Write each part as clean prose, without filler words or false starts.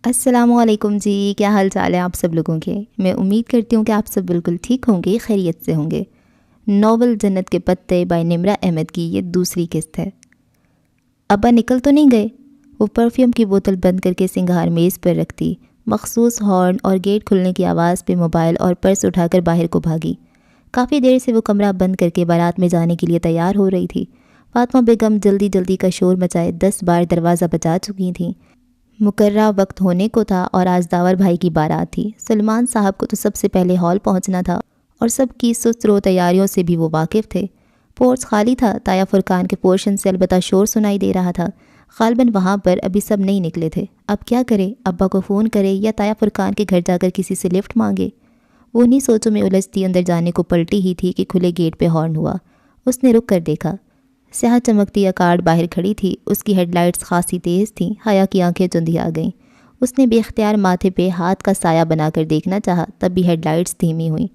السلام علیکم جی، کیا حال چال ہے آپ سب لوگوں کے؟ میں امید کرتی ہوں کہ آپ سب بالکل ٹھیک ہوں گے، خیریت سے ہوں گے۔ ناول جنت کے پتے بائی نمرہ احمد کی یہ دوسری قسط ہے۔ ابا نکل تو نہیں گئے؟ وہ پرفیوم کی بوتل بند کر کے سنگھار میز پر رکھتی، مخصوص ہارن اور گیٹ کھلنے کی آواز پہ موبائل اور پرس اٹھا کر باہر کو بھاگی۔ کافی دیر سے وہ کمرہ بند کر کے بارات میں جانے کے لیے تیار ہو رہی تھی۔ فاطمہ بیگم جلدی جلدی کا شور مچائے 10 بار دروازہ بجا چکی تھیں۔ مقررہ وقت ہونے کو تھا اور آج داور بھائی کی بارات تھی۔ سلمان صاحب کو تو سب سے پہلے ہال پہنچنا تھا اور سب کی سست رو تیاریوں سے بھی وہ واقف تھے۔ پورچ خالی تھا، تایا فرقان کے پورشن سے البتہ شور سنائی دے رہا تھا۔ غالباً وہاں پر ابھی سب نہیں نکلے تھے۔ اب کیا کرے؟ ابا کو فون کرے یا تایا فرقان کے گھر جا کر کسی سے لفٹ مانگے؟ وہ انہیں سوچوں میں الجھتی اندر جانے کو پلٹی ہی تھی کہ کھلے گیٹ پہ ہارن ہوا۔ اس نے رک کر دیکھا۔ سیاہ چمکتی اکارڈ باہر کھڑی تھی، اس کی ہیڈ لائٹس خاصی تیز تھیں۔ حیا کی آنکھیں چندھی آ گئیں۔ اس نے بے اختیار ماتھے پہ ہاتھ کا سایہ بنا کر دیکھنا چاہا، تب بھی ہیڈ لائٹس دھیمی ہوئیں۔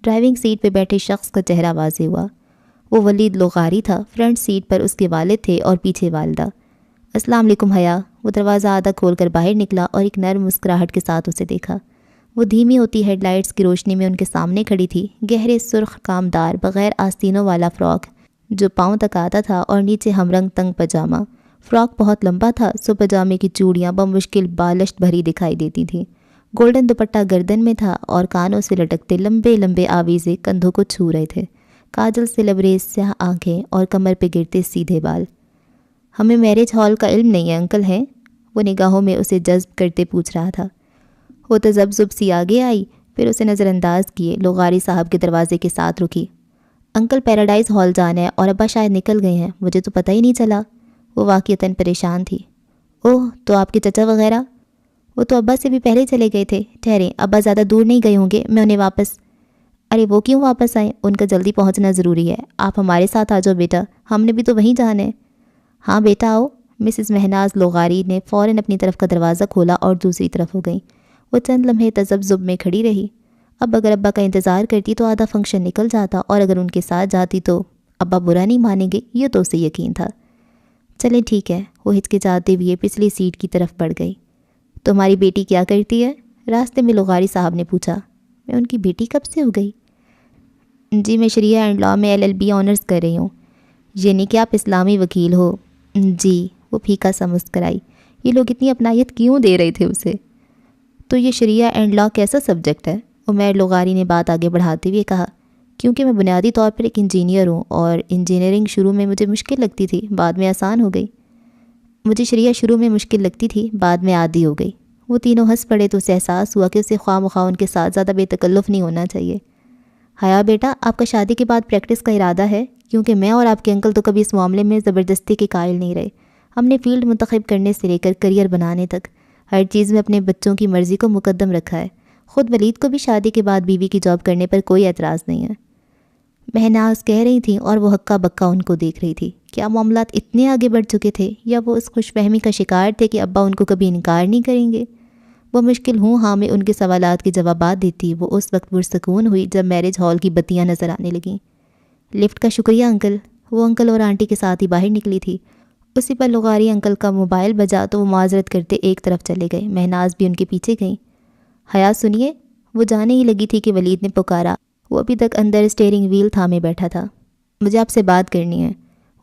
ڈرائیونگ سیٹ پہ بیٹھے شخص کا چہرہ واضح ہوا۔ وہ ولید لغاری تھا۔ فرنٹ سیٹ پر اس کے والد تھے اور پیچھے والدہ۔ السلام علیکم حیا۔ وہ دروازہ آدھا کھول کر باہر نکلا اور ایک نرم مسکراہٹ کے ساتھ اسے دیکھا۔ وہ دھیمی ہوتی ہیڈ لائٹس کی روشنی میں ان کے سامنے کھڑی تھی۔ گہرے سرخ کامدار بغیر آستینوں والا فراک جو پاؤں تک آتا تھا اور نیچے ہمرنگ تنگ پجامہ۔ فراک بہت لمبا تھا، سو پجامے کی چوڑیاں بمشکل بالشت بھری دکھائی دیتی تھیں۔ گولڈن دوپٹہ گردن میں تھا اور کانوں سے لٹکتے لمبے لمبے آویزے کندھوں کو چھو رہے تھے۔ کاجل سے لبریز سیاہ آنکھیں اور کمر پہ گرتے سیدھے بال۔ ہمیں میرج ہال کا علم نہیں ہے انکل ہے؟ وہ نگاہوں میں اسے جذب کرتے پوچھ رہا تھا۔ وہ تذبذب سی آگے آئی، پھر اسے نظر انداز کیے لغاری صاحب کے دروازے کے ساتھ رکی۔ انکل پیراڈائز ہال جانا ہے اور ابا شاید نکل گئے ہیں، مجھے تو پتہ ہی نہیں چلا۔ وہ واقعتاً پریشان تھی۔ اوہ، تو آپ کے چچا وغیرہ؟ وہ تو ابا سے بھی پہلے چلے گئے تھے۔ ٹھہریں، ابا زیادہ دور نہیں گئے ہوں گے، میں انہیں واپس… ارے وہ کیوں واپس آئیں؟ ان کا جلدی پہنچنا ضروری ہے۔ آپ ہمارے ساتھ آ جاؤ بیٹا، ہم نے بھی تو وہیں جانا ہے۔ ہاں بیٹا آؤ۔ مسز مہناز لغاری نے فوراً اپنی طرف کا دروازہ کھولا اور دوسری طرف ہو گئی۔ وہ چند لمحے تذبذب میں کھڑی رہی۔ اب اگر ابا کا انتظار کرتی تو آدھا فنکشن نکل جاتا، اور اگر ان کے ساتھ جاتی تو ابا برا نہیں مانیں گے، یہ تو اسے یقین تھا۔ چلیں ٹھیک ہے، وہ ہچکچاتے ہوئے پچھلی سیٹ کی طرف بڑھ گئی۔ تمہاری بیٹی کیا کرتی ہے؟ راستے میں لغاری صاحب نے پوچھا۔ میں ان کی بیٹی کب سے ہو گئی؟ جی میں شریعہ اینڈ لاء میں LLB آنرز کر رہی ہوں۔ یعنی کہ آپ اسلامی وکیل ہو؟ جی۔ وہ پھیکا سا مسکرائی۔ یہ لوگ اتنی اپنائیت کیوں دے رہے تھے اسے؟ تو یہ شریعہ اینڈ لاء کیسا سبجیکٹ ہے؟ عمیر لغاری نے بات آگے بڑھاتے ہوئے کہا۔ کیونکہ میں بنیادی طور پر ایک انجینئر ہوں، اور انجینئرنگ شروع میں مجھے مشکل لگتی تھی، بعد میں آسان ہو گئی۔ مجھے شریعہ شروع میں مشکل لگتی تھی، بعد میں عادی ہو گئی۔ وہ تینوں ہنس پڑے تو اسے احساس ہوا کہ اسے خواہ مخواہ ان کے ساتھ زیادہ بے تکلف نہیں ہونا چاہیے۔ حیا بیٹا، آپ کا شادی کے بعد پریکٹس کا ارادہ ہے؟ کیونکہ میں اور آپ کے انکل تو کبھی اس معاملے میں زبردستی کے قائل نہیں رہے۔ ہم نے فیلڈ منتخب کرنے سے لے کر کریئر بنانے تک ہر چیز میں اپنے بچوں کی مرضی کو مقدم رکھا ہے۔ خود ولید کو بھی شادی کے بعد بیوی کی جاب کرنے پر کوئی اعتراض نہیں ہے۔ مہناز کہہ رہی تھیں اور وہ ہکا بکا ان کو دیکھ رہی تھی۔ کیا معاملات اتنے آگے بڑھ چکے تھے، یا وہ اس خوش فہمی کا شکار تھے کہ ابا ان کو کبھی انکار نہیں کریں گے؟ وہ مشکل ہوں ہاں میں ان کے سوالات کے جوابات دیتی۔ وہ اس وقت پرسکون ہوئی جب میرج ہال کی بتیاں نظر آنے لگیں۔ لفٹ کا شکریہ انکل۔ وہ انکل اور آنٹی کے ساتھ ہی باہر نکلی تھی۔ اسی پر لغاری انکل کا موبائل بجا تو وہ معذرت کرتے ایک طرف چلے گئے۔ مہناز بھی ان کے پیچھے گئیں۔ حیا سنیے، وہ جانے ہی لگی تھی کہ ولید نے پکارا۔ وہ ابھی تک اندر اسٹیئرنگ ویل تھامے بیٹھا تھا۔ مجھے آپ سے بات کرنی ہے۔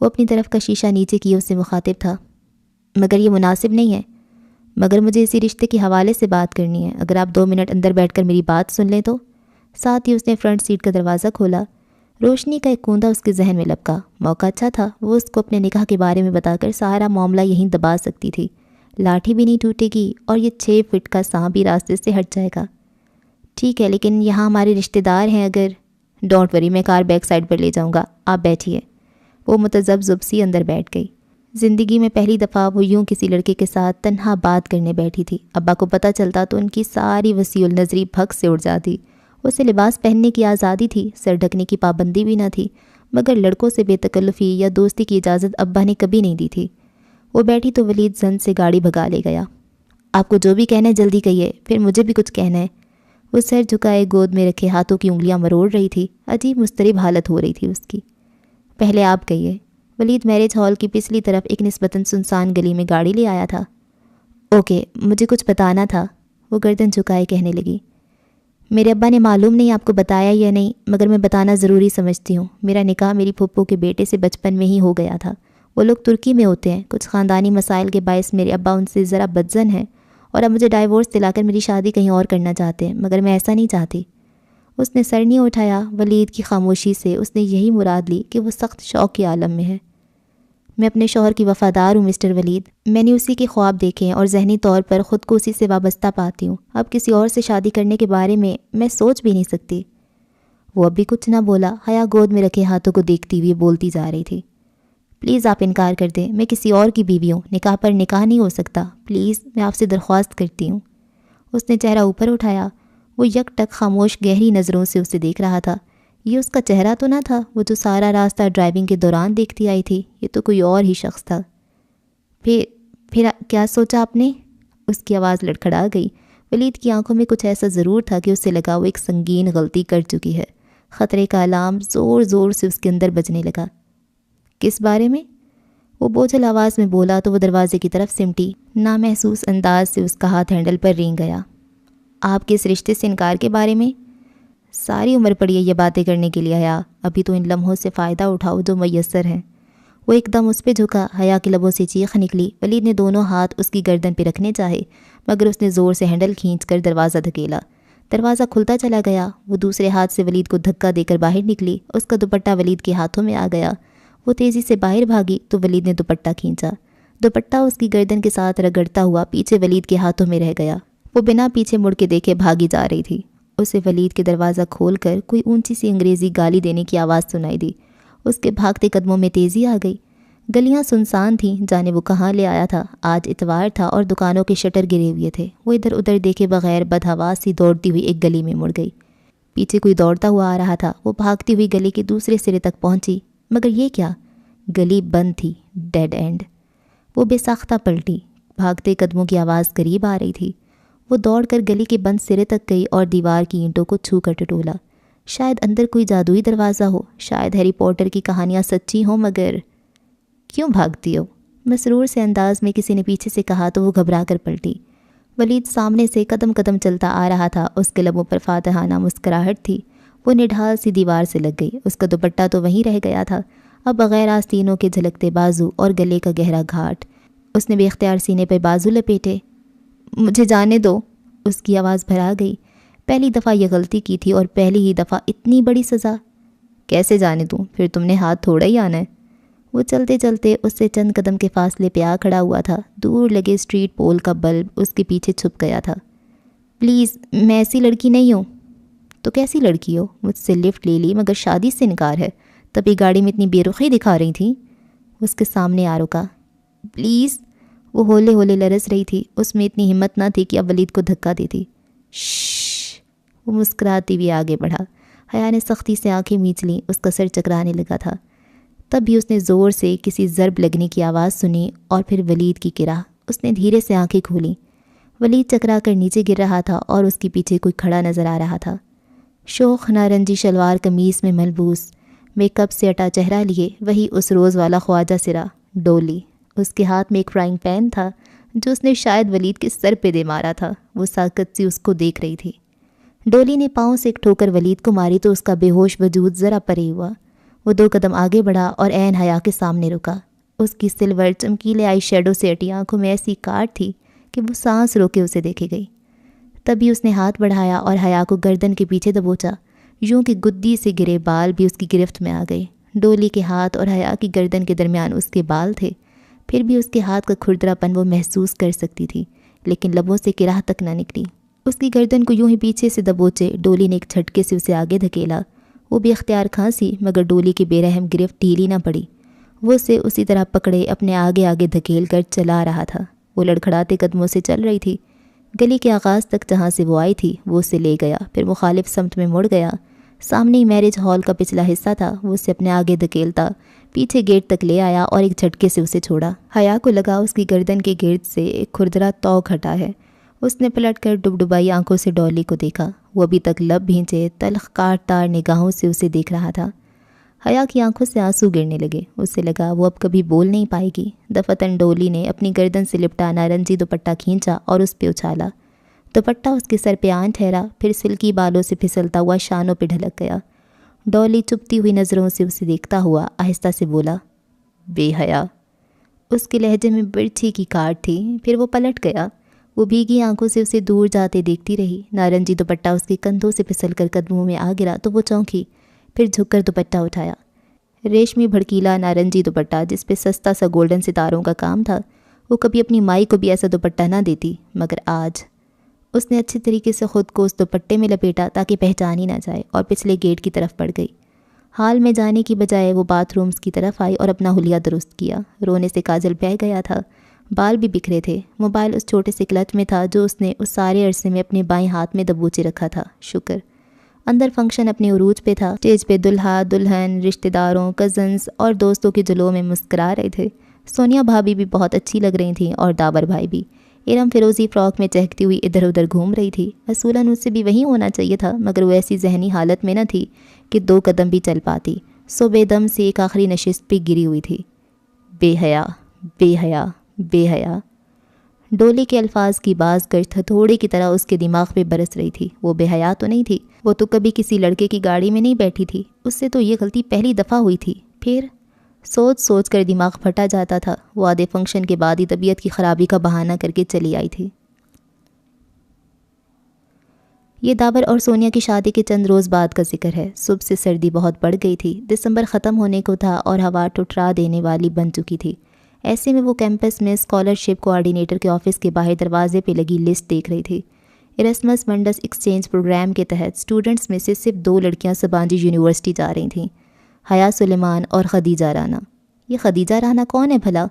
وہ اپنی طرف کا شیشہ نیچے کیے اس سے مخاطب تھا۔ مگر یہ مناسب نہیں ہے۔ مگر مجھے اسی رشتے کے حوالے سے بات کرنی ہے، اگر آپ 2 منٹ اندر بیٹھ کر میری بات سن لیں تو۔ ساتھ ہی اس نے فرنٹ سیٹ کا دروازہ کھولا۔ روشنی کا ایک کوندہ اس کے ذہن میں لپکا۔ موقع اچھا تھا، وہ اس کو اپنے نکاح کے بارے میں بتا کر سارا معاملہ یہیں دبا سکتی تھی۔ لاٹھی بھی نہیں ٹوٹے گی اور یہ 6 فٹ کا سانپ بھی راستے سے ہٹ جائے گا۔ ٹھیک ہے، لیکن یہاں ہمارے رشتہ دار ہیں، اگر… ڈونٹ وری، میں کار بیک سائڈ پر لے جاؤں گا، آپ بیٹھیے۔ وہ متذبذب سی اندر بیٹھ گئی۔ زندگی میں پہلی دفعہ وہ یوں کسی لڑکے کے ساتھ تنہا بات کرنے بیٹھی تھی۔ ابا کو پتہ چلتا تو ان کی ساری وسیع النظری بھگ سے اڑ جاتی۔ اسے لباس پہننے کی آزادی تھی، سر ڈھکنے کی پابندی بھی نہ تھی، مگر لڑکوں سے بے تکلفی یا دوستی کی اجازت ابا نے کبھی نہیں دی تھی۔ وہ بیٹھی تو ولید زن سے گاڑی بھگا لے گیا۔ آپ کو جو بھی کہنا ہے جلدی کہیے، پھر مجھے بھی کچھ کہنا ہے۔ وہ سر جھکائے گود میں رکھے ہاتھوں کی انگلیاں مروڑ رہی تھی۔ عجیب مضطرب حالت ہو رہی تھی اس کی۔ پہلے آپ کہیے۔ ولید میرج ہال کی پچھلی طرف ایک نسبتاً سنسان گلی میں گاڑی لے آیا تھا۔ اوکے، مجھے کچھ بتانا تھا، وہ گردن جھکائے کہنے لگی۔ میرے ابا نے معلوم نہیں آپ کو بتایا یا نہیں، مگر میں بتانا ضروری سمجھتی ہوں۔ میرا نکاح میری پھپھو کے بیٹے سے بچپن میں ہی ہو گیا تھا۔ وہ لوگ ترکی میں ہوتے ہیں، کچھ خاندانی مسائل کے باعث میرے ابا ان سے ذرا بدزن ہیں اور اب مجھے ڈائیورس دلا کر میری شادی کہیں اور کرنا چاہتے ہیں، مگر میں ایسا نہیں چاہتی۔ اس نے سر نہیں اٹھایا۔ ولید کی خاموشی سے اس نے یہی مراد لی کہ وہ سخت شوق کے عالم میں ہے۔ میں اپنے شوہر کی وفادار ہوں مسٹر ولید، میں نے اسی کے خواب دیکھے ہیں اور ذہنی طور پر خود کو اسی سے وابستہ پاتی ہوں۔ اب کسی اور سے شادی کرنے کے بارے میں سوچ بھی نہیں سکتی۔ وہ اب بھی کچھ نہ بولا۔ حیا گود میں رکھے ہاتھوں کو دیکھتی ہوئی بولتی جا رہی تھی۔ پلیز آپ انکار کر دیں، میں کسی اور کی بیوی ہوں، نکاح پر نکاح نہیں ہو سکتا، پلیز میں آپ سے درخواست کرتی ہوں۔ اس نے چہرہ اوپر اٹھایا۔ وہ یک ٹک خاموش گہری نظروں سے اسے دیکھ رہا تھا۔ یہ اس کا چہرہ تو نہ تھا وہ جو سارا راستہ ڈرائیونگ کے دوران دیکھتی آئی تھی، یہ تو کوئی اور ہی شخص تھا۔ پھر کیا سوچا آپ نے؟ اس کی آواز لڑکھڑا گئی۔ ولید کی آنکھوں میں کچھ ایسا ضرور تھا کہ اسے لگا وہ ایک سنگین غلطی کر چکی ہے۔ خطرے کا الارم زور زور سے اس کے اندر بجنے لگا۔ کس بارے میں؟ وہ بوجھل آواز میں بولا تو وہ دروازے کی طرف سمٹی۔ نامحسوس انداز سے اس کا ہاتھ ہینڈل پر رینگ گیا۔ آپ کے اس رشتے سے انکار کے بارے میں؟ ساری عمر پڑی ہے یہ باتیں کرنے کے لیے حیا، ابھی تو ان لمحوں سے فائدہ اٹھاؤ جو میسر ہیں۔ وہ ایک دم اس پہ جھکا۔ حیا کے لبوں سے چیخ نکلی۔ ولید نے دونوں ہاتھ اس کی گردن پہ رکھنے چاہے، مگر اس نے زور سے ہینڈل کھینچ کر دروازہ دھکیلا۔ دروازہ کھلتا چلا گیا۔ وہ دوسرے ہاتھ سے ولید کو دھکا دے کر باہر نکلی۔ اس کا دوپٹہ ولید کے ہاتھوں میں آ گیا۔ وہ تیزی سے باہر بھاگی تو ولید نے دوپٹہ کھینچا۔ دوپٹہ اس کی گردن کے ساتھ رگڑتا ہوا پیچھے ولید کے ہاتھوں میں رہ گیا۔ وہ بنا پیچھے مڑ کے دیکھے بھاگی جا رہی تھی۔ اسے ولید کے دروازہ کھول کر کوئی اونچی سی انگریزی گالی دینے کی آواز سنائی دی۔ اس کے بھاگتے قدموں میں تیزی آ گئی۔ گلیاں سنسان تھیں، جانے وہ کہاں لے آیا تھا۔ آج اتوار تھا اور دکانوں کے شٹر گرے ہوئے تھے۔ وہ ادھر ادھر دیکھے بغیر بدحواس سی دوڑتی ہوئی ایک گلی میں مڑ گئی۔ پیچھے کوئی دوڑتا ہوا آ رہا تھا۔ وہ بھاگتی ہوئی گلی کے دوسرے سرے تک پہنچی، مگر یہ کیا؟ گلی بند تھی، ڈیڈ اینڈ۔ وہ بے ساختہ پلٹی۔ بھاگتے قدموں کی آواز قریب آ رہی تھی۔ وہ دوڑ کر گلی کے بند سرے تک گئی اور دیوار کی اینٹوں کو چھو کر ٹٹولا۔ شاید اندر کوئی جادوئی دروازہ ہو، شاید ہیری پوٹر کی کہانیاں سچی ہوں، مگر کیوں بھاگتی ہو؟ مسرور سے انداز میں کسی نے پیچھے سے کہا تو وہ گھبرا کر پلٹی۔ ولید سامنے سے قدم قدم چلتا آ رہا تھا۔ اس کے لبوں پر فاتحانہ مسکراہٹ تھی۔ وہ نڈھال سی دیوار سے لگ گئی۔ اس کا دوپٹہ تو وہیں رہ گیا تھا، اب بغیر آستینوں کے جھلکتے بازو اور گلے کا گہرا گھاٹ۔ اس نے بے اختیار سینے پہ بازو لپیٹے۔ مجھے جانے دو، اس کی آواز بھرا گئی۔ پہلی دفعہ یہ غلطی کی تھی اور پہلی ہی دفعہ اتنی بڑی سزا۔ کیسے جانے دوں؟ پھر تم نے ہاتھ تھوڑا ہی آنا ہے۔ وہ چلتے چلتے اس سے چند قدم کے فاصلے پہ آ کھڑا ہوا تھا۔ دور لگے اسٹریٹ پول کا بلب اس کے پیچھے چھپ گیا تھا۔ پلیز، میں ایسی لڑکی نہیں ہوں۔ تو کیسی لڑکی ہو؟ مجھ سے لفٹ لے لی مگر شادی سے انکار ہے، تبھی گاڑی میں اتنی بے رخی دکھا رہی تھی۔ اس کے سامنے آ رکا۔ پلیز، وہ ہولے ہولے لرز رہی تھی۔ اس میں اتنی ہمت نہ تھی کہ اب ولید کو دھکا دیتی۔ شش، وہ مسکراتی ہوئی آگے بڑھا۔ حیا نے سختی سے آنکھیں میچ لیں، اس کا سر چکرانے لگا تھا۔ تب بھی اس نے زور سے کسی ضرب لگنے کی آواز سنی اور پھر ولید کی کرا۔ اس نے دھیرے سے آنکھیں کھولیں۔ ولید چکرا کر نیچے گر رہا تھا اور اس کے پیچھے کوئی کھڑا نظر آ رہا تھا۔ شوخ نارنجی شلوار قمیص میں ملبوس، میک اپ سے اٹا چہرہ لیے، وہی اس روز والا خواجہ سرا، ڈولی۔ اس کے ہاتھ میں ایک فرائنگ پین تھا جو اس نے شاید ولید کے سر پہ دے مارا تھا۔ وہ ساکت سی اس کو دیکھ رہی تھی۔ ڈولی نے پاؤں سے ایک ٹھوکر ولید کو ماری تو اس کا بے ہوش وجود ذرا پرے ہوا۔ وہ 2 قدم آگے بڑھا اور عین حیا کے سامنے رکا۔ اس کی سلور چمکیلے آئی شیڈو سے اٹی آنکھوں میں ایسی کاٹ تھی کہ وہ سانس روکے اسے دیکھے گئی۔ تبھی اس نے ہاتھ بڑھایا اور حیا کو گردن کے پیچھے دبوچا، یوں کہ گدی سے گرے بال بھی اس کی گرفت میں آ گئے۔ ڈولی کے ہاتھ اور حیا کی گردن کے درمیان اس کے بال تھے، پھر بھی اس کے ہاتھ کا کھردرا پن وہ محسوس کر سکتی تھی، لیکن لبوں سے کرا تک نہ نکلی۔ اس کی گردن کو یوں ہی پیچھے سے دبوچے ڈولی نے ایک جھٹکے سے اسے آگے دھکیلا۔ وہ بے اختیار کھانسی، مگر ڈولی کی بے رحم گرفت ڈھیلی نہ پڑی۔ وہ اسے اسی طرح پکڑے اپنے آگے آگے دھکیل کر چلا رہا تھا۔ وہ لڑکھڑاتے قدموں سے چل رہی تھی۔ گلی کے آغاز تک جہاں سے وہ آئی تھی وہ اسے لے گیا، پھر مخالف سمت میں مڑ گیا۔ سامنے ہی میرج ہال کا پچھلا حصہ تھا۔ وہ اسے اپنے آگے دھکیلتا پیچھے گیٹ تک لے آیا اور ایک جھٹکے سے اسے چھوڑا۔ حیا کو لگا اس کی گردن کے گرد سے ایک کھردرا توق ہٹا ہے۔ اس نے پلٹ کر ڈبڈبائی آنکھوں سے ڈولی کو دیکھا۔ وہ ابھی تک لب بھینچے تلخ کاٹ تار نگاہوں سے اسے دیکھ رہا تھا۔ حیا کی آنکھوں سے آنسو گرنے لگے. اسے لگا وہ اب کبھی بول نہیں پائے گی. دفتن ڈولی نے اپنی گردن سے لپٹا نارنجی دوپٹہ کھینچا اور اس پہ اچھالا. دوپٹہ اس کے سر پہ آن ٹھہرا، پھر سلکی بالوں سے پھسلتا ہوا شانوں پہ ڈھلک گیا. ڈولی چپتی ہوئی نظروں سے اسے دیکھتا ہوا آہستہ سے بولا، بے حیا. اس کے لہجے میں برچھی کی کاٹ تھی. پھر وہ پلٹ گیا. وہ بھیگی آنکھوں سے اسے دور جاتے دیکھتی رہی. نارنجی دوپٹہ اس کے کندھوں سے پھسل کر قدموں میں آ گرا تو وہ چونکی، پھر جھک کر دوپٹہ اٹھایا. ریشمی بھڑکیلا نارنجی دوپٹہ جس پہ سستا سا گولڈن ستاروں کا کام تھا. وہ کبھی اپنی مائی کو بھی ایسا دوپٹہ نہ دیتی، مگر آج اس نے اچھی طریقے سے خود کو اس دوپٹے میں لپیٹا تاکہ پہچان ہی نہ جائے، اور پچھلے گیٹ کی طرف بڑھ گئی. ہال میں جانے کی بجائے وہ باتھ رومز کی طرف آئی اور اپنا حلیہ درست کیا. رونے سے کاجل بہہ گیا تھا، بال بھی بکھرے تھے. موبائل اس چھوٹے سے کلچ میں تھا جو اس نے اس سارے عرصے میں اپنے بائیں ہاتھ میں دبوچے رکھا تھا. شکر. اندر فنکشن اپنے عروج پہ تھا. اسٹیج پہ دلہا دلہن، رشتہ داروں، کزنز اور دوستوں کے جلووں میں مسکرا رہے تھے. سونیا بھابھی بھی بہت اچھی لگ رہی تھیں اور دابر بھائی بھی. ارم فیروزی فراک میں چہکتی ہوئی ادھر ادھر گھوم رہی تھی. اصولاً اس سے بھی وہیں ہونا چاہیے تھا، مگر وہ ایسی ذہنی حالت میں نہ تھی کہ 2 قدم بھی چل پاتی. سو بے دم سے ایک آخری نشست پہ گری ہوئی تھی. بے حیا، بے حیا، بے حیا. ڈولی کے الفاظ کی باز گشت ہتھوڑے کی طرح اس کے دماغ پہ برس رہی تھی. وہ بے حیا تو نہیں تھی، وہ تو کبھی کسی لڑکے کی گاڑی میں نہیں بیٹھی تھی. اس سے تو یہ غلطی پہلی دفعہ ہوئی تھی. پھر سوچ سوچ کر دماغ پھٹا جاتا تھا. وہ آدھے فنکشن کے بعد ہی طبیعت کی خرابی کا بہانہ کر کے چلی آئی تھی. یہ دابر اور سونیا کی شادی کے چند روز بعد کا ذکر ہے. صبح سے سردی بہت بڑھ گئی تھی. دسمبر ختم ہونے کو تھا اور ہوا ٹھٹرا دینے والی بن چکی تھی. ایسے میں وہ کیمپس میں اسکالرشپ کوآرڈینیٹر کے آفس کے باہر دروازے پہ لگی لسٹ دیکھ رہی تھی. ایرسمس منڈس ایکسچینج پروگرام کے تحت اسٹوڈنٹس میں سے صرف 2 لڑکیاں سبانجی یونیورسٹی جا رہی تھیں، حیا سلیمان اور خدیجہ رانا. یہ خدیجہ رانا کون ہے بھلا؟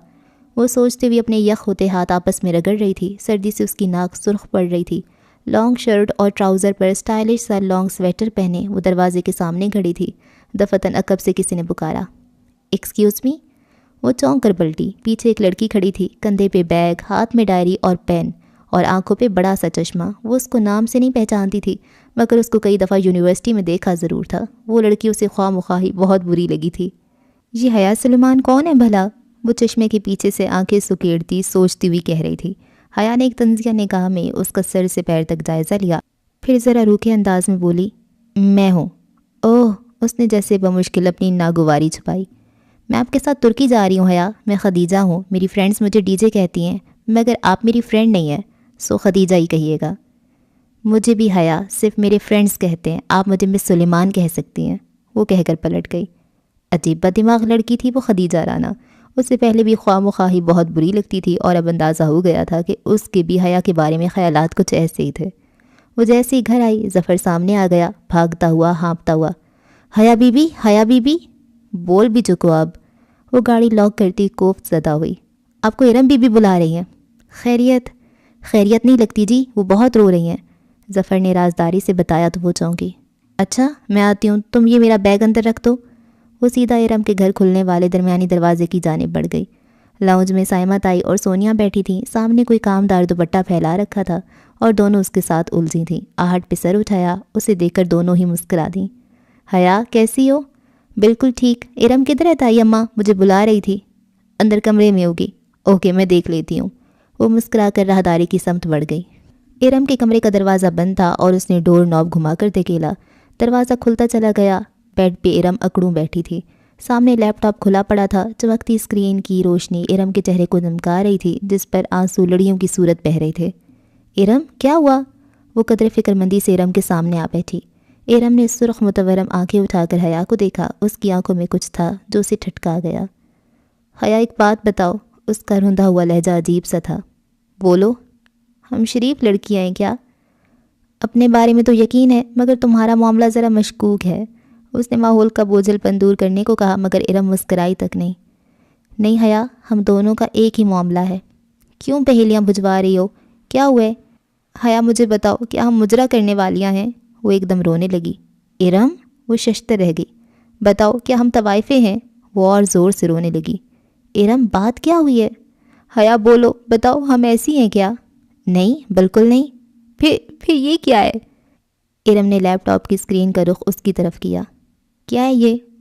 وہ سوچتے ہوئے اپنے یخ ہوتے ہاتھ آپس میں رگڑ رہی تھی. سردی سے اس کی ناک سرخ پڑ رہی تھی. لانگ شرٹ اور ٹراؤزر پر اسٹائلش سا لانگ سویٹر پہنے وہ دروازے کے سامنے کھڑی تھی. دفتن عقب سے کسی نے پکارا، ایکسکیوز می. وہ چونک کر پلٹی. پیچھے ایک لڑکی کھڑی تھی، کندھے پہ بیگ، ہاتھ میں ڈائری اور پین، اور آنکھوں پہ بڑا سا چشمہ. وہ اس کو نام سے نہیں پہچانتی تھی، مگر اس کو کئی دفعہ یونیورسٹی میں دیکھا ضرور تھا. وہ لڑکی اسے خواہ مخواہ بہت بری لگی تھی. یہ حیا سلیمان کون ہے بھلا؟ وہ چشمے کے پیچھے سے آنکھیں سکیڑتی سوچتی ہوئی کہہ رہی تھی. حیا نے ایک طنزیہ نگاہ میں اس کا سر سے پیر تک جائزہ لیا، پھر ذرا روکھے انداز میں بولی، میں ہوں. اوہ. اس نے جیسے بمشکل اپنی ناگواری چھپائی. میں آپ کے ساتھ ترکی جا رہی ہوں حیا. میں خدیجہ ہوں. میری فرینڈز مجھے ڈی جے کہتی ہیں، مگر آپ میری فرینڈ نہیں ہیں، سو خدیجہ ہی کہیے گا. مجھے بھی حیا صرف میرے فرینڈز کہتے ہیں، آپ مجھے مس سلیمان کہہ سکتی ہیں. وہ کہہ کر پلٹ گئی. عجیب بدماغ لڑکی تھی وہ خدیجہ رانا. اس سے پہلے بھی خواہ مخواہ بہت بری لگتی تھی، اور اب اندازہ ہو گیا تھا کہ اس کے بھی حیا کے بارے میں خیالات کچھ ایسے ہی تھے. وہ جیسے ہی گھر آئی ظفر سامنے آ گیا، بھاگتا ہوا ہانپتا ہوا، حیا بی بی، حیا بی بی. بول بھی چکو اب. وہ گاڑی لاک کرتی کوفت زدہ ہوئی. آپ کو ارم بی بی بلا رہی ہیں؟ خیریت؟ خیریت نہیں لگتی جی، وہ بہت رو رہی ہیں. ظفر نے رازداری سے بتایا تو وہ چونکی. اچھا میں آتی ہوں، تم یہ میرا بیگ اندر رکھ دو. وہ سیدھا ارم کے گھر کھلنے والے درمیانی دروازے کی جانب بڑھ گئی. لاؤنج میں سائمہ تائی اور سونیا بیٹھی تھیں. سامنے کوئی کامدار دوپٹہ پھیلا رکھا تھا اور دونوں اس کے ساتھ الجھی تھیں. آہٹ پہ سر اٹھایا. اسے دیکھ کر دونوں ہی مسکرا دیں. حیا کیسی ہو؟ بالکل ٹھیک. ارم کدھر ہے تائی اماں؟ مجھے بلا رہی تھی. اندر کمرے میں ہوگی. اوکے میں دیکھ لیتی ہوں. وہ مسکرا کر راہداری کی سمت بڑھ گئی. ارم کے کمرے کا دروازہ بند تھا اور اس نے ڈور نوب گھما کر دھکیلا. دروازہ کھلتا چلا گیا. بیڈ پہ ارم اکڑوں بیٹھی تھی. سامنے لیپ ٹاپ کھلا پڑا تھا. چمکتی اسکرین کی روشنی ارم کے چہرے کو دمکا رہی تھی جس پر آنسو لڑیوں کی صورت بہہ رہے تھے. ارم کیا ہوا؟ وہ قدر فکر مندی سے ارم کے سامنے آ بیٹھی. ارم نے سرخ متورم آنکھیں اٹھا کر حیا کو دیکھا. اس کی آنکھوں میں کچھ تھا جو اسے ٹھٹکا گیا. حیا ایک بات بتاؤ. اس کا روندا ہوا لہجہ عجیب سا تھا. بولو. ہم شریف لڑکیاں ہیں کیا؟ اپنے بارے میں تو یقین ہے، مگر تمہارا معاملہ ذرا مشکوک ہے. اس نے ماحول کا بوجھل پن دور کرنے کو کہا، مگر ارم مسکرائی تک نہیں. نہیں حیا، ہم دونوں کا ایک ہی معاملہ ہے. کیوں پہیلیاں بجھوا رہی ہو؟ کیا ہوا ہے؟ حیا مجھے بتاؤ، کیا ہم مجرا کرنے والیاں ہیں؟ وہ ایک دم رونے لگی. ارم؟ وہ ششتر رہ گئی. بتاؤ کیا ہم طوائفے ہیں؟ وہ اور زور سے رونے لگی. ارم بات کیا ہوئی ہے؟ حیا بولو، بتاؤ ہم ایسی ہیں کیا؟ نہیں بالکل نہیں. پھر یہ کیا ہے؟ ارم نے لیپ ٹاپ کی اسکرین کا رخ اس کی طرف کیا. کیا ہے یہ؟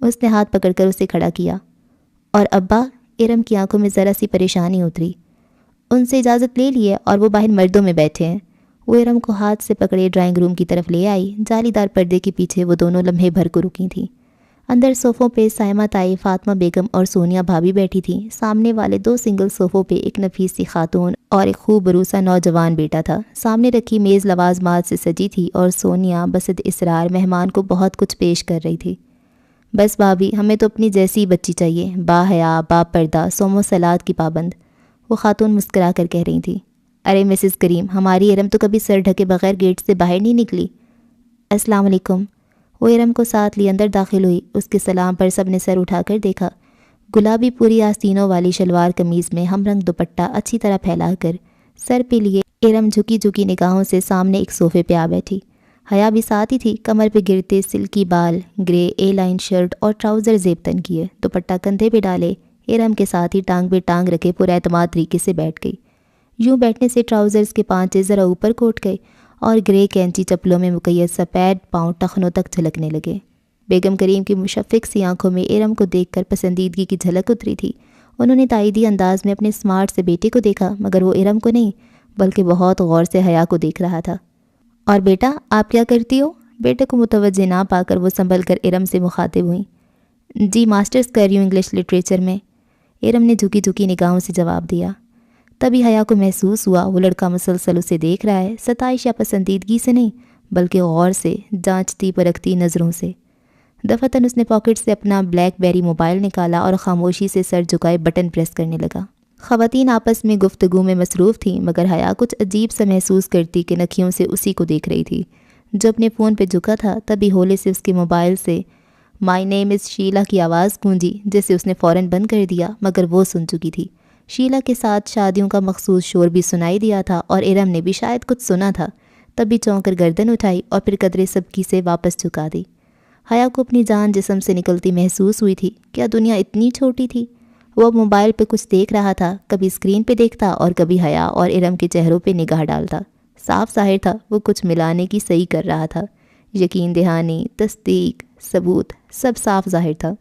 اس نے ہاتھ پکڑ کر اسے کھڑا کیا۔ اور ابا؟ ارم کی آنکھوں میں ذرا سی پریشانی اتری۔ ان سے اجازت لے لیے اور وہ باہر مردوں میں بیٹھے ہیں۔ وہ ارم کو ہاتھ سے پکڑے ڈرائنگ روم کی طرف لے آئی۔ جالی دار پردے کے پیچھے وہ دونوں لمحے بھر کو رکی تھیں۔ اندر صوفوں پہ سائمہ تائی، فاطمہ بیگم اور سونیا بھابھی بیٹھی تھیں۔ سامنے والے 2 سنگل صوفوں پہ ایک نفیس سی خاتون اور ایک خوب بروسا نوجوان بیٹا تھا۔ سامنے رکھی میز لوازمات سے سجی تھی اور سونیا بصد اصرار مہمان کو بہت کچھ پیش کر رہی تھی۔ بس بھابھی، ہمیں تو اپنی جیسی بچی چاہیے، با حیا، با پردہ، صوم و صلات کی پابند، وہ خاتون مسکرا کر کہہ رہی تھی۔ ارے مسز کریم، ہماری ارم تو کبھی سر ڈھکے بغیر گیٹ سے باہر نہیں نکلی۔ السلام علیکم۔ وہ ارم کو ساتھ لی اندر داخل ہوئی۔ اس کے سلام پر سب نے سر اٹھا کر دیکھا۔ گلابی پوری آستینوں والی شلوار قمیض میں ہم رنگ دوپٹہ اچھی طرح پھیلا کر سر پہ لیے ارم جھکی جھکی نگاہوں سے سامنے ایک صوفے پہ آ بیٹھی۔ حیا بھی ساتھ ہی تھی، کمر پہ گرتے silky ball, grey a line shirt اور ٹراؤزر زیب تن کیے، دوپٹہ کندھے پہ ڈالے، ارم کے ساتھ ہی ٹانگ پہ ٹانگ رکھے پر اعتماد طریقے سے بیٹھ گئی۔ یوں بیٹھنے سے ٹراؤزرز کے پانچے ذرا اوپر کو اٹھ گئے اور گرے کینچی چپلوں میں مقید سفید پاؤں ٹخنوں تک جھلکنے لگے۔ بیگم کریم کی مشفق سی آنکھوں میں ارم کو دیکھ کر پسندیدگی کی جھلک اتری تھی۔ انہوں نے تائیدی انداز میں اپنے سمارٹ سے بیٹے کو دیکھا، مگر وہ ارم کو نہیں بلکہ بہت غور سے حیا کو دیکھ رہا تھا۔ اور بیٹا، آپ کیا کرتی ہو؟ بیٹے کو متوجہ نہ پا کر وہ سنبھل کر ارم سے مخاطب ہوئیں۔ جی ماسٹرز کر رہی ہوں انگلش لٹریچر میں، ارم نے جھکی جھکی نگاہوں سے جواب دیا۔ تبھی حیا کو محسوس ہوا وہ لڑکا مسلسل اسے دیکھ رہا ہے، ستائش یا پسندیدگی سے نہیں بلکہ غور سے، جانچتی پرکھتی نظروں سے۔ دفعتاً اس نے پاکٹ سے اپنا بلیک بیری موبائل نکالا اور خاموشی سے سر جھکائے بٹن پریس کرنے لگا۔ خواتین آپس میں گفتگو میں مصروف تھیں، مگر حیا کچھ عجیب سا محسوس کرتی کہ نکھیوں سے اسی کو دیکھ رہی تھی۔ جو اپنے فون پہ جھکا تھا تبھی ہولے سے اس کے موبائل سے مائی نیم از شیلا کی آواز گونجی، جسے اس نے فوراً بند کر دیا، مگر وہ سن چکی تھی۔ شیلا کے ساتھ شادیوں کا مخصوص شور بھی سنائی دیا تھا اور ارم نے بھی شاید کچھ سنا تھا، تب بھی چونک کر گردن اٹھائی اور پھر قدرے سبکی سے واپس جھکا دی۔ حیا کو اپنی جان جسم سے نکلتی محسوس ہوئی تھی۔ کیا دنیا اتنی چھوٹی تھی؟ وہ اب موبائل پہ کچھ دیکھ رہا تھا، کبھی اسکرین پہ دیکھتا اور کبھی حیا اور ارم کے چہروں پہ نگاہ ڈالتا۔ صاف ظاہر تھا وہ کچھ ملانے کی صحیح کر رہا تھا۔ یقین دہانی، تصدیق، ثبوت، سب صاف ظاہر تھا۔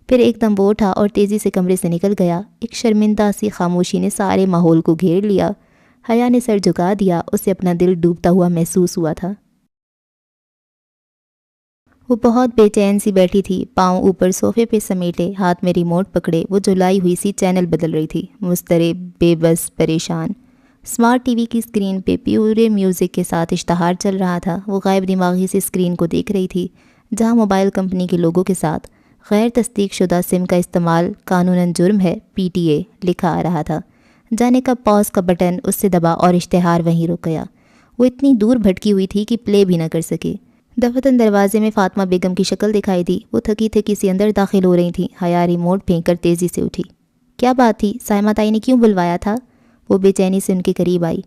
پھر ایک دم وہ اٹھا اور تیزی سے کمرے سے نکل گیا۔ ایک شرمندہ سی خاموشی نے سارے ماحول کو گھیر لیا۔ حیا نے سر جھکا دیا، اسے اپنا دل ڈوبتا ہوا محسوس ہوا تھا۔ وہ بہت بے چین سی بیٹھی تھی، پاؤں اوپر صوفے پہ سمیٹے، ہاتھ میں ریموٹ پکڑے وہ جلائی ہوئی سی چینل بدل رہی تھی، مضطرب، بے بس، پریشان۔ اسمارٹ ٹی وی کی اسکرین پہ پیورے میوزک کے ساتھ اشتہار چل رہا تھا۔ وہ غائب دماغی سے اسکرین کو دیکھ رہی تھی، جہاں موبائل کمپنی کے لوگوں کے ساتھ غیر تصدیق شدہ سم کا استعمال قانوناً جرم ہے، PTA لکھا آ رہا تھا۔ جانے کا پاز کا بٹن اس سے دبا اور اشتہار وہیں رک گیا۔ وہ اتنی دور بھٹکی ہوئی تھی کہ پلے بھی نہ کر سکے۔ دفتن دروازے میں فاطمہ بیگم کی شکل دکھائی دی۔ وہ تھکی تھکی سی اندر داخل ہو رہی تھیں۔ حیا ریموٹ پھینک کر تیزی سے اٹھی۔ کیا بات تھی؟ سائمہ تائی نے کیوں بلوایا تھا؟ وہ بے چینی سے ان کے قریب آئی۔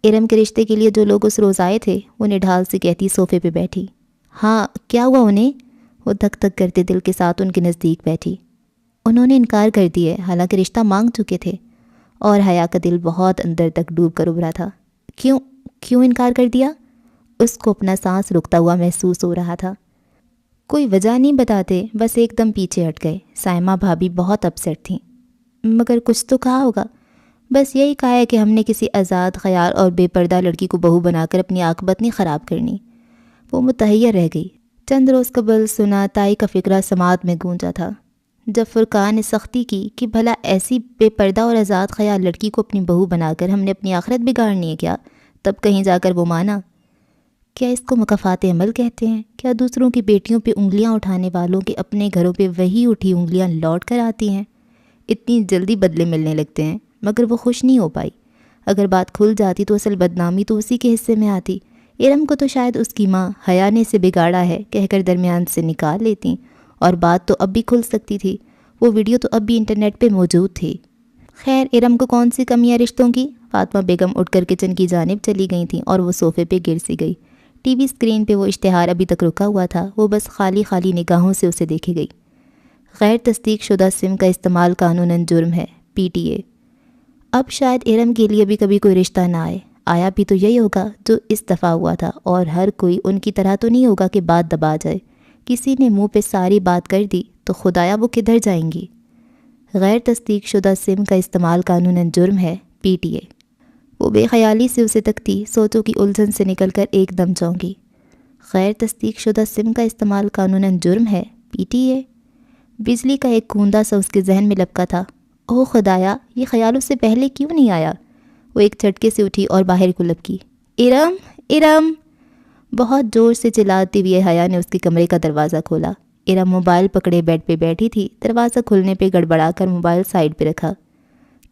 ارم کے رشتے کے لیے جو لوگ اس روز آئے تھے، وہ نڈھال سے کہتی صوفے پہ بیٹھی۔ ہاں، کیا ہوا انہیں؟ وہ دھک دھک کرتے دل کے ساتھ ان کے نزدیک بیٹھی۔ انہوں نے انکار کر دیا، حالانکہ رشتہ مانگ چکے تھے۔ اور حیا کا دل بہت اندر تک ڈوب کر ابھرا تھا۔ کیوں انکار کر دیا؟ اس کو اپنا سانس رکتا ہوا محسوس ہو رہا تھا۔ کوئی وجہ نہیں بتاتے، بس ایک دم پیچھے ہٹ گئے۔ سائمہ بھابھی بہت اپسیٹ تھیں۔ مگر کچھ تو کہا ہوگا۔ بس یہی کہا ہے کہ ہم نے کسی آزاد خیال اور بے پردہ لڑکی کو بہو بنا کر اپنی عاقبت نہیں خراب کرنی۔ وہ متحیر رہ گئی۔ چند روز قبل سنا تائی کا فکرہ سماعت میں گونجا تھا، جب فرقان نے سختی کی کہ بھلا ایسی بے پردہ اور آزاد خیال لڑکی کو اپنی بہو بنا کر ہم نے اپنی آخرت بگاڑنی ہے کیا؟ تب کہیں جا کر وہ مانا۔ کیا اس کو مکافات عمل کہتے ہیں؟ کیا دوسروں کی بیٹیوں پہ انگلیاں اٹھانے والوں کے اپنے گھروں پہ وہی اٹھی انگلیاں لوٹ کر آتی ہیں؟ اتنی جلدی بدلے ملنے لگتے ہیں۔ مگر وہ خوش نہیں ہو پائی۔ اگر بات کھل جاتی تو اصل بدنامی تو اسی کے حصے میں آتی۔ ارم کو تو شاید اس کی ماں حیا نے اسے بگاڑا ہے کہہ کر درمیان سے نکال لیتی، اور بات تو اب بھی کھل سکتی تھی۔ وہ ویڈیو تو اب بھی انٹرنیٹ پہ موجود تھی۔ خیر، ارم کو کون سی کمیاں رشتوں کی؟ فاطمہ بیگم اٹھ کر کچن کی جانب چلی گئی تھیں اور وہ صوفے پہ گر سی گئی۔ ٹی وی اسکرین پہ وہ اشتہار ابھی تک رکا ہوا تھا۔ وہ بس خالی خالی نگاہوں سے اسے دیکھے گئی۔ غیر تصدیق شدہ سم کا استعمال قانوناً جرم ہے، PTA۔ اب شاید ارم کے لیے بھی کبھی کوئی رشتہ نہ آیا بھی تو یہی ہوگا جو اس دفعہ ہوا تھا، اور ہر کوئی ان کی طرح تو نہیں ہوگا کہ بات دبا جائے۔ کسی نے منہ پہ ساری بات کر دی تو خدایا وہ کدھر جائیں گی؟ غیر تصدیق شدہ سم کا استعمال قانوناً جرم ہے، پی ٹی اے۔ وہ بے خیالی سے اسے تکتی، سوچوں کی الجھن سے نکل کر ایک دم چونکی۔ غیر تصدیق شدہ سم کا استعمال قانوناً جرم ہے، پی ٹی اے۔ بجلی کا ایک کوندہ سا اس کے ذہن میں لپکا تھا۔ اوہ خدایا، یہ خیال اس سے پہلے کیوں نہیں آیا؟ وہ ایک جھٹکے سے اٹھی اور باہر کو لپکی۔ ارم، ارم! بہت زور سے چلاتی ہوئی حیا نے اس کے کمرے کا دروازہ کھولا۔ ارم موبائل پکڑے بیڈ پہ بیٹھی تھی۔ دروازہ کھلنے پہ گڑبڑا کر موبائل سائڈ پہ رکھا۔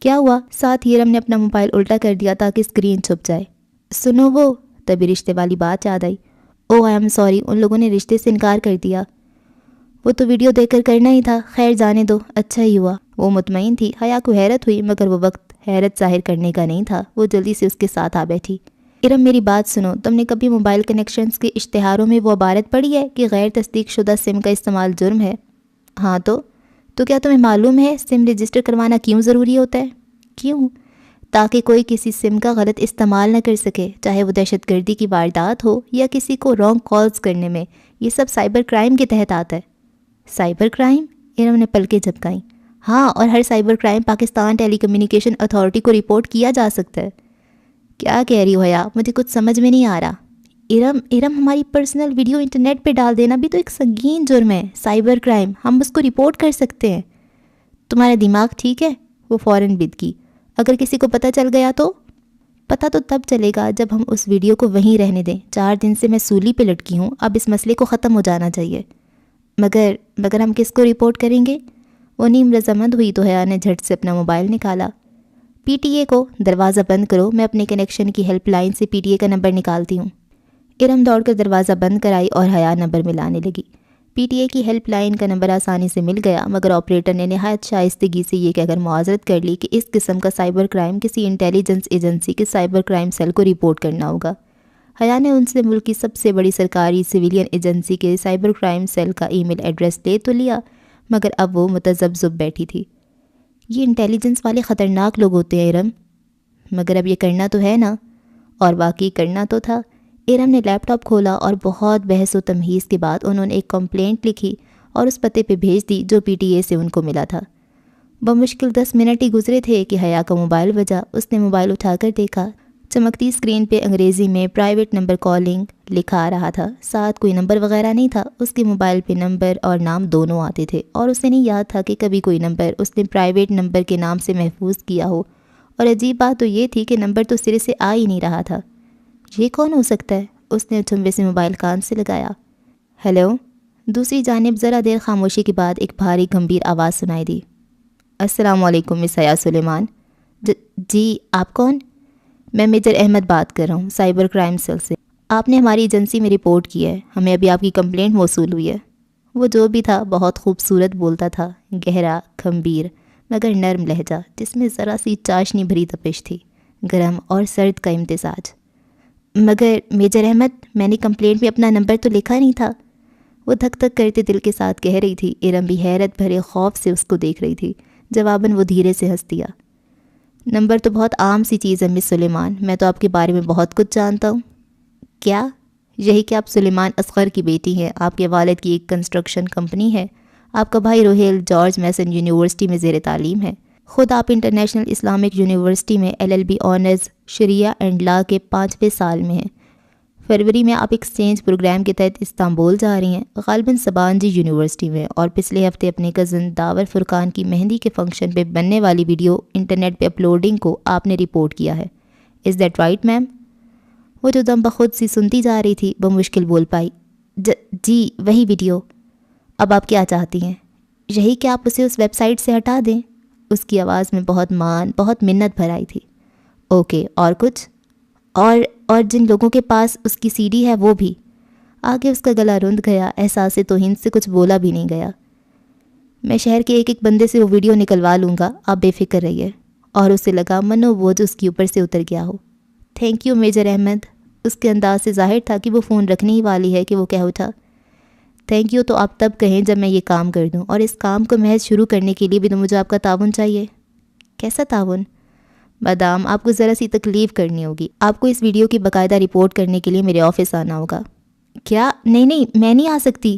کیا ہوا؟ ساتھ ہی ارم نے اپنا موبائل الٹا کر دیا تاکہ اسکرین چھپ جائے۔ سنو وہ، تبھی رشتے والی بات یاد آئی۔ اوہ آئی ایم سوری، ان لوگوں نے رشتے سے انکار کر دیا۔ وہ تو ویڈیو دیکھ کر کرنا ہی تھا، خیر جانے دو، اچھا ہی ہوا۔ وہ مطمئن تھی۔ حیا کو حیرت ہوئی، مگر وہ وقت حیرت ظاہر کرنے کا نہیں تھا۔ وہ جلدی سے اس کے ساتھ آ بیٹھی۔ ارم میری بات سنو، تم نے کبھی موبائل کنیکشنز کے اشتہاروں میں وہ عبارت پڑھی ہے کہ غیر تصدیق شدہ سم کا استعمال جرم ہے؟ ہاں تو کیا تمہیں معلوم ہے سم رجسٹر کروانا کیوں ضروری ہوتا ہے؟ کیوں؟ تاکہ کوئی کسی سم کا غلط استعمال نہ کر سکے، چاہے وہ دہشت گردی کی واردات ہو یا کسی کو رانگ کالز کرنے میں۔ یہ سب سائبر کرائم کے تحت آتا ہے۔ Cyber crime? ارم نے پلکیں جھپکائیں۔ ہاں، اور ہر سائبر کرائم پاکستان ٹیلی کمیونیکیشن اتھارٹی کو رپورٹ کیا جا سکتا ہے۔ کیا کہہ رہی ہو حیا؟ مجھے کچھ سمجھ میں نہیں آ رہا۔ ارم ہماری پرسنل ویڈیو انٹرنیٹ پہ ڈال دینا بھی تو ایک سنگین جرم ہے، سائبر کرائم، ہم اس کو رپورٹ کر سکتے ہیں۔ تمہارا دماغ ٹھیک ہے؟ وہ فوراً بدکی۔ اگر کسی کو پتہ چل گیا تو؟ پتہ تو تب چلے گا جب ہم اس ویڈیو کو وہیں رہنے دیں۔ 4 دن سے میں سولی پہ لٹکی ہوں، اب اس مسئلے کو ختم ہو جانا چاہیے۔ مگر ہم کس کو رپورٹ کریں گے؟ وہ نیم رضامند ہوئی تو حیا نے جھٹ سے اپنا موبائل نکالا۔ پی ٹی اے کو۔ دروازہ بند کرو، میں اپنے کنیکشن کی ہیلپ لائن سے پی ٹی اے کا نمبر نکالتی ہوں۔ ارم دوڑ کر دروازہ بند کرائی اور حیا نمبر ملانے لگی۔ پی ٹی اے کی ہیلپ لائن کا نمبر آسانی سے مل گیا، مگر آپریٹر نے نہایت شائستگی سے یہ کہہ کر معذرت کر لی کہ اس قسم کا سائبر کرائم کسی انٹیلیجنس ایجنسی کے سائبر کرائم سیل کو رپورٹ کرنا ہوگا۔ حیا نے ان سے ملک کی سب سے بڑی سرکاری سویلین ایجنسی کے سائبر کرائم سیل کا ای میل ایڈریس لے تو لیا، مگر اب وہ متذبذب بیٹھی تھی۔ یہ انٹیلیجنس والے خطرناک لوگ ہوتے ہیں ارم، مگر اب یہ کرنا تو ہے نا؟ اور واقعی کرنا تو تھا۔ ارم نے لیپ ٹاپ کھولا اور بہت بحث و تمہیز کے بعد انہوں نے ایک کمپلینٹ لکھی اور اس پتے پہ بھیج دی جو پی ٹی اے سے ان کو ملا تھا۔ بمشکل 10 منٹ ہی گزرے تھے کہ حیا کا موبائل بجا۔ اس نے موبائل اٹھا کر دیکھا۔ چمکتی اسکرین پہ انگریزی میں پرائیویٹ نمبر کالنگ لکھا آ رہا تھا، ساتھ کوئی نمبر وغیرہ نہیں تھا۔ اس کے موبائل پہ نمبر اور نام دونوں آتے تھے اور اسے نہیں یاد تھا کہ کبھی کوئی نمبر اس نے پرائیویٹ نمبر کے نام سے محفوظ کیا ہو، اور عجیب بات تو یہ تھی کہ نمبر تو سرے سے آ ہی نہیں رہا تھا۔ یہ کون ہو سکتا ہے؟ اس نے اچھمبے سے موبائل کان سے لگایا۔ ہیلو؟ دوسری جانب ذرا دیر خاموشی کے بعد ایک بھاری گمبھیر آواز سنائی دی۔ السلام علیکم مس حیا سلیمان۔ جی آپ کون؟ میں میجر احمد بات کر رہا ہوں، سائبر کرائم سیل سے۔ آپ نے ہماری ایجنسی میں رپورٹ کی ہے، ہمیں ابھی آپ کی کمپلینٹ موصول ہوئی ہے۔ وہ جو بھی تھا بہت خوبصورت بولتا تھا، گہرا، گھمبیر مگر نرم لہجہ جس میں ذرا سی چاشنی بھری تپش تھی، گرم اور سرد کا امتزاج۔ مگر میجر احمد، میں نے کمپلینٹ میں اپنا نمبر تو لکھا نہیں تھا، وہ دھک دھک کرتے دل کے ساتھ کہہ رہی تھی۔ ارم بھی حیرت بھرے خوف سے اس کو دیکھ رہی تھی۔ جواباً وہ دھیرے سے ہنس دیا۔ نمبر تو بہت عام سی چیز ہے مس سلیمان، میں تو آپ کے بارے میں بہت کچھ جانتا ہوں۔ کیا؟ یہی کہ آپ سلیمان اصغر کی بیٹی ہیں، آپ کے والد کی ایک کنسٹرکشن کمپنی ہے، آپ کا بھائی روہیل جارج میسن یونیورسٹی میں زیر تعلیم ہے، خود آپ انٹرنیشنل اسلامک یونیورسٹی میں LLB آنرز شریعہ اینڈ لا کے 5ویں سال میں ہیں۔ فروری میں آپ ایکسچینج پروگرام کے تحت استنبول جا رہی ہیں، غالباً سبانجی یونیورسٹی میں، اور پچھلے ہفتے اپنے کزن داور فرقان کی مہندی کے فنکشن پہ بننے والی ویڈیو انٹرنیٹ پہ اپلوڈنگ کو آپ نے رپورٹ کیا ہے۔ Is that right ma'am? وہ جو دم بخود سی سنتی جا رہی تھی وہ مشکل بول پائی۔ جی وہی ویڈیو۔ اب آپ کیا چاہتی ہیں؟ یہی کہ آپ اسے اس ویب سائٹ سے ہٹا دیں۔ اس کی آواز میں بہت منت بھر آئی تھی۔ اوکے، اور کچھ؟ اور جن لوگوں کے پاس اس کی CD ہے وہ بھی۔ آگے اس کا گلا رند گیا، احساس توہین سے کچھ بولا بھی نہیں گیا۔ میں شہر کے ایک بندے سے وہ ویڈیو نکلوا لوں گا، آپ بے فکر رہیے۔ اور اسے لگا منو بوجھ اس کے اوپر سے اتر گیا ہو۔ Thank you major Ahmad. اس کے انداز سے ظاہر تھا کہ وہ فون رکھنے ہی والی ہے کہ وہ کہہ اٹھا، تھینک یو تو آپ تب کہیں جب میں یہ کام کر دوں، اور اس کام کو محض شروع کرنے کے لیے بھی تو مجھے آپ کا تعاون چاہیے۔ کیسا تعاون؟ مدام، آپ کو ذرا سی تکلیف کرنی ہوگی، آپ کو اس ویڈیو کی باقاعدہ رپورٹ کرنے کے لیے میرے آفس آنا ہوگا۔ کیا؟ نہیں، میں نہیں آ سکتی۔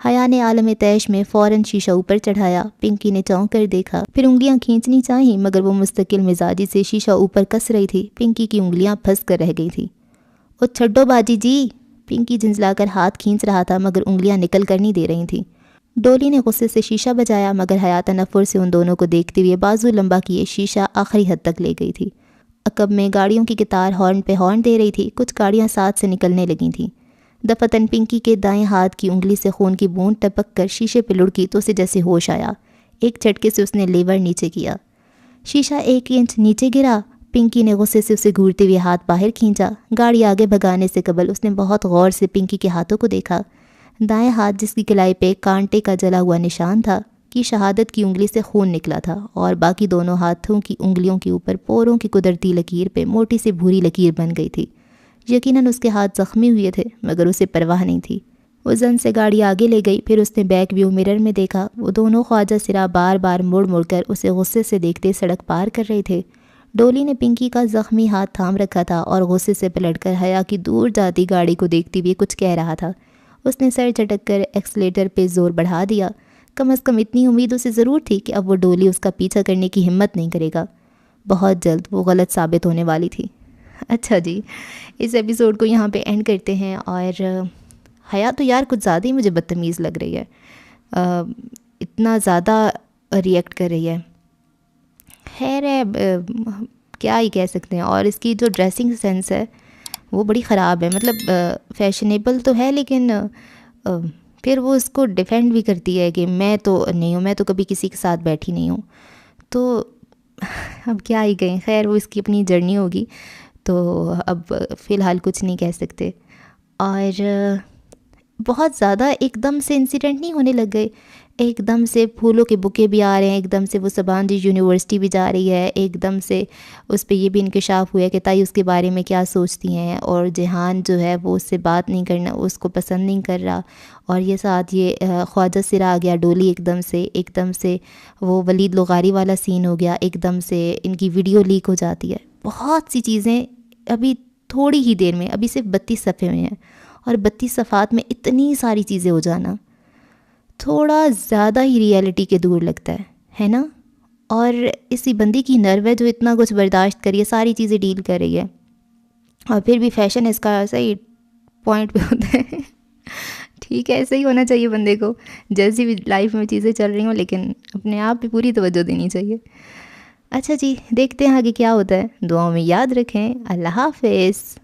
حیا نے عالم تیش میں فوراً شیشہ اوپر چڑھایا۔ پنکی نے چونک کر دیکھا، پھر انگلیاں کھینچنی چاہیں مگر وہ مستقل مزاجی سے شیشہ اوپر کس رہی تھی۔ پنکی کی انگلیاں پھنس کر رہ گئی تھیں۔ او چھڈو باجی جی، پنکی جھنجلا کر ہاتھ کھینچ رہا تھا مگر انگلیاں نکل کر نہیں دے رہی تھیں۔ ڈولی نے غصے سے شیشہ بجایا مگر حیا تنفر سے ان دونوں کو دیکھتے ہوئے بازو لمبا کیے شیشہ آخری حد تک لے گئی تھی۔ عقب میں گاڑیوں کی قطار ہارن پہ ہارن دے رہی تھی، کچھ گاڑیاں ساتھ سے نکلنے لگی تھیں۔ دفتن پنکی کے دائیں ہاتھ کی انگلی سے خون کی بوند ٹپک کر شیشے پہ لڑکی تو اسے جیسے ہوش آیا۔ ایک جھٹکے سے اس نے لیور نیچے کیا، شیشہ 1 انچ نیچے گرا۔ پنکی نے غصے سے اسے گھورتے ہوئے ہاتھ باہر کھینچا۔ گاڑی آگے بھگانے سے قبل اس نے بہت غور سے پنکی کے ہاتھوں کو دیکھا۔ دائیں ہاتھ جس کی کلائی پہ کانٹے کا جلا ہوا نشان تھا کی شہادت کی انگلی سے خون نکلا تھا اور باقی دونوں ہاتھوں کی انگلیوں کے اوپر پوروں کی قدرتی لکیر پہ موٹی سی بھوری لکیر بن گئی تھی۔ یقیناً اس کے ہاتھ زخمی ہوئے تھے مگر اسے پرواہ نہیں تھی۔ وہ زن سے گاڑی آگے لے گئی، پھر اس نے بیک ویو مرر میں دیکھا۔ وہ دونوں خواجہ سرا بار بار مڑ مڑ کر اسے غصے سے دیکھتے سڑک پار کر رہے تھے۔ ڈولی نے پنکی کا زخمی ہاتھ تھام رکھا تھا اور غصے سے پلٹ کر حیا کی دور جاتی گاڑی کو دیکھتے ہوئے کچھ کہہ رہا تھا۔ اس نے سر جھٹک کر ایکسیلیٹر پہ زور بڑھا دیا۔ کم از کم اتنی امید اسے ضرور تھی کہ اب وہ ڈولی اس کا پیچھا کرنے کی ہمت نہیں کرے گا۔ بہت جلد وہ غلط ثابت ہونے والی تھی۔ اچھا جی، اس ایپیسوڈ کو یہاں پہ اینڈ کرتے ہیں۔ اور حیا تو یار کچھ زیادہ ہی مجھے بدتمیز لگ رہی ہے، اتنا زیادہ ریئیکٹ کر رہی ہے۔ خیر ہے، کیا ہی کہہ سکتے ہیں۔ اور اس کی جو ڈریسنگ سینس ہے وہ بڑی خراب ہے، مطلب فیشنیبل تو ہے لیکن پھر وہ اس کو ڈیفینڈ بھی کرتی ہے کہ میں تو نہیں ہوں، میں تو کبھی کسی کے ساتھ بیٹھی نہیں ہوں۔ تو اب کیا ہی کہیں، خیر وہ اس کی اپنی جرنی ہوگی، تو اب فی الحال کچھ نہیں کہہ سکتے۔ اور بہت زیادہ ایک دم سے انسیڈنٹ نہیں ہونے لگ گئے، ایک دم سے پھولوں کے بکے بھی آ رہے ہیں، ایک دم سے وہ سبانجی یونیورسٹی بھی جا رہی ہے، ایک دم سے اس پہ یہ بھی انکشاف ہوا ہے کہ تائی اس کے بارے میں کیا سوچتی ہیں، اور جہان جو ہے وہ اس سے بات نہیں کرنا، اس کو پسند نہیں کر رہا، اور یہ ساتھ یہ خواجہ سرا آ گیا ڈولی ایک دم سے وہ ولید لغاری والا سین ہو گیا، ایک دم سے ان کی ویڈیو لیک ہو جاتی ہے۔ بہت سی چیزیں ابھی تھوڑی ہی دیر میں، ابھی صرف 32 صفحے ہوئے ہیں اور 32 صفحات میں اتنی ساری چیزیں ہو جانا تھوڑا زیادہ ہی ریئلٹی کے دور لگتا ہے نا۔ اور اسی بندی کی نرو ہے جو اتنا کچھ برداشت کریے، ساری چیزیں ڈیل کر رہی ہے، اور پھر بھی فیشن اس کا صحیح پوائنٹ پہ ہوتا ہے۔ ٹھیک ہے، ایسے ہی ہونا چاہیے بندے کو، جیسی بھی لائف میں چیزیں چل رہی ہوں لیکن اپنے آپ پہ پوری توجہ دینی چاہیے۔ اچھا جی، دیکھتے ہیں آگے کیا ہوتا ہے، دعاؤں میں یاد رکھیں۔ اللہ حافظ۔